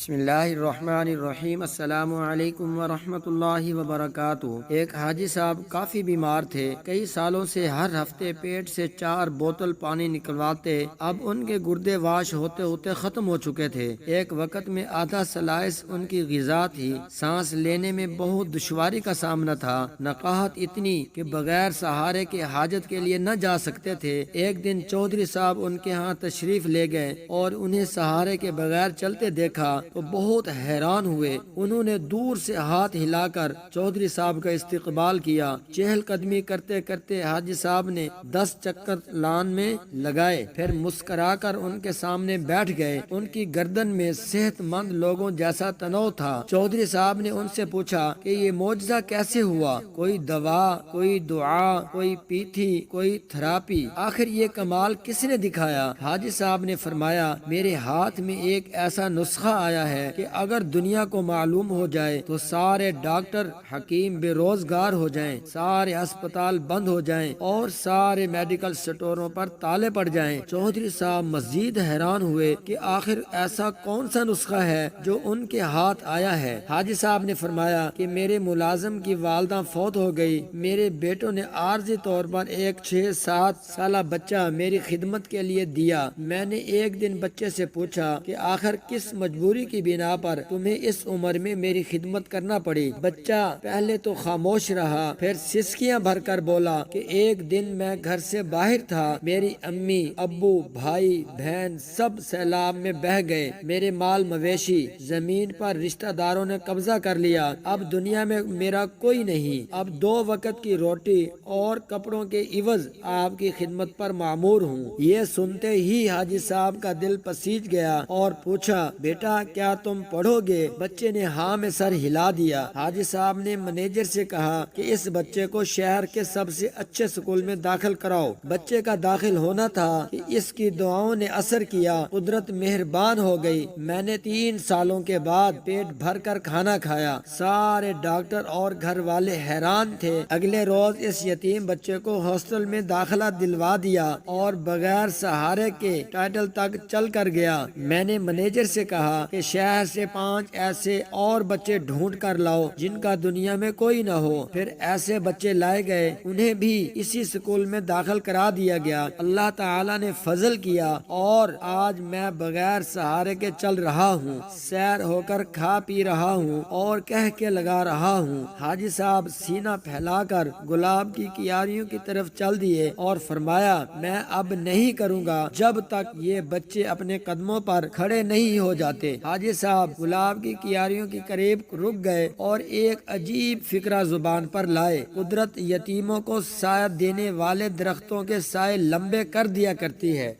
بسم اللہ الرحمن الرحیم۔ السلام علیکم ورحمۃ اللہ وبرکاتہ۔ ایک حاجی صاحب کافی بیمار تھے۔ کئی سالوں سے ہر ہفتے پیٹ سے 4 بوتل پانی نکلواتے۔ اب ان کے گردے واش ہوتے ہوتے ختم ہو چکے تھے۔ ایک وقت میں آدھا سلائس ان کی غذا تھی۔ سانس لینے میں بہت دشواری کا سامنا تھا۔ نقاہت اتنی کہ بغیر سہارے کے حاجت کے لیے نہ جا سکتے تھے۔ ایک دن چودھری صاحب ان کے ہاں تشریف لے گئے اور انہیں سہارے کے بغیر چلتے دیکھا تو بہت حیران ہوئے۔ انہوں نے دور سے ہاتھ ہلا کر چودھری صاحب کا استقبال کیا۔ چہل قدمی کرتے کرتے حاجی صاحب نے 10 چکر لان میں لگائے، پھر مسکرا کر ان کے سامنے بیٹھ گئے۔ ان کی گردن میں صحت مند لوگوں جیسا تنوع تھا۔ چودھری صاحب نے ان سے پوچھا کہ یہ معجزہ کیسے ہوا؟ کوئی دوا، کوئی دعا، کوئی پیتھی، کوئی تھراپی، آخر یہ کمال کس نے دکھایا؟ حاجی صاحب نے فرمایا، میرے ہاتھ میں ایک ایسا نسخہ آیا ہے کہ اگر دنیا کو معلوم ہو جائے تو سارے ڈاکٹر حکیم بے روزگار ہو جائیں، سارے اسپتال بند ہو جائیں اور سارے میڈیکل سٹوروں پر تالے پڑ جائیں۔ چودھری صاحب مزید حیران ہوئے کہ آخر ایسا کون سا نسخہ ہے جو ان کے ہاتھ آیا ہے۔ حاجی صاحب نے فرمایا کہ میرے ملازم کی والدہ فوت ہو گئی۔ میرے بیٹوں نے عارضی طور پر ایک 6-7 سالہ بچہ میری خدمت کے لیے دیا۔ میں نے ایک دن بچے سے پوچھا کہ آخر کس مجبوری کی بنا پر تمہیں اس عمر میں میری خدمت کرنا پڑی؟ بچہ پہلے تو خاموش رہا، پھر سسکیاں بھر کر بولا کہ ایک دن میں گھر سے باہر تھا، میری امی، ابو، بھائی، بہن سب سیلاب میں بہہ گئے، میرے مال مویشی، زمین پر رشتہ داروں نے قبضہ کر لیا، اب دنیا میں میرا کوئی نہیں، اب 2 وقت کی روٹی اور کپڑوں کے عوض آپ کی خدمت پر معمور ہوں۔ یہ سنتے ہی حاجی صاحب کا دل پسیج گیا اور پوچھا، بیٹا کیا تم پڑھو گے؟ بچے نے ہاں میں سر ہلا دیا۔ حاجی صاحب نے مینیجر سے کہا کہ اس بچے کو شہر کے سب سے اچھے سکول میں داخل کراؤ۔ بچے کا داخل ہونا تھا کہ اس کی دعاؤں نے اثر کیا، قدرت مہربان ہو گئی۔ میں نے 3 سالوں کے بعد پیٹ بھر کر کھانا کھایا۔ سارے ڈاکٹر اور گھر والے حیران تھے۔ اگلے روز اس یتیم بچے کو ہاسٹل میں داخلہ دلوا دیا اور بغیر سہارے کے ٹائٹل تک چل کر گیا۔ میں نے مینیجر سے کہا کہ شہر سے 5 ایسے اور بچے ڈھونڈ کر لاؤ جن کا دنیا میں کوئی نہ ہو۔ پھر ایسے بچے لائے گئے، انہیں بھی اسی سکول میں داخل کرا دیا گیا۔ اللہ تعالیٰ نے فضل کیا اور آج میں بغیر سہارے کے چل رہا ہوں، سیر ہو کر کھا پی رہا ہوں اور کہہ کے لگا رہا ہوں۔ حاجی صاحب سینہ پھیلا کر گلاب کی کیاریوں کی طرف چل دیے اور فرمایا، میں اب نہیں کروں گا جب تک یہ بچے اپنے قدموں پر کھڑے نہیں ہو جاتے۔ حاجی صاحب گلاب کی کیاریوں کے قریب رک گئے اور ایک عجیب فکرہ زبان پر لائے۔ قدرت یتیموں کو سایہ دینے والے درختوں کے سائے لمبے کر دیا کرتی ہے۔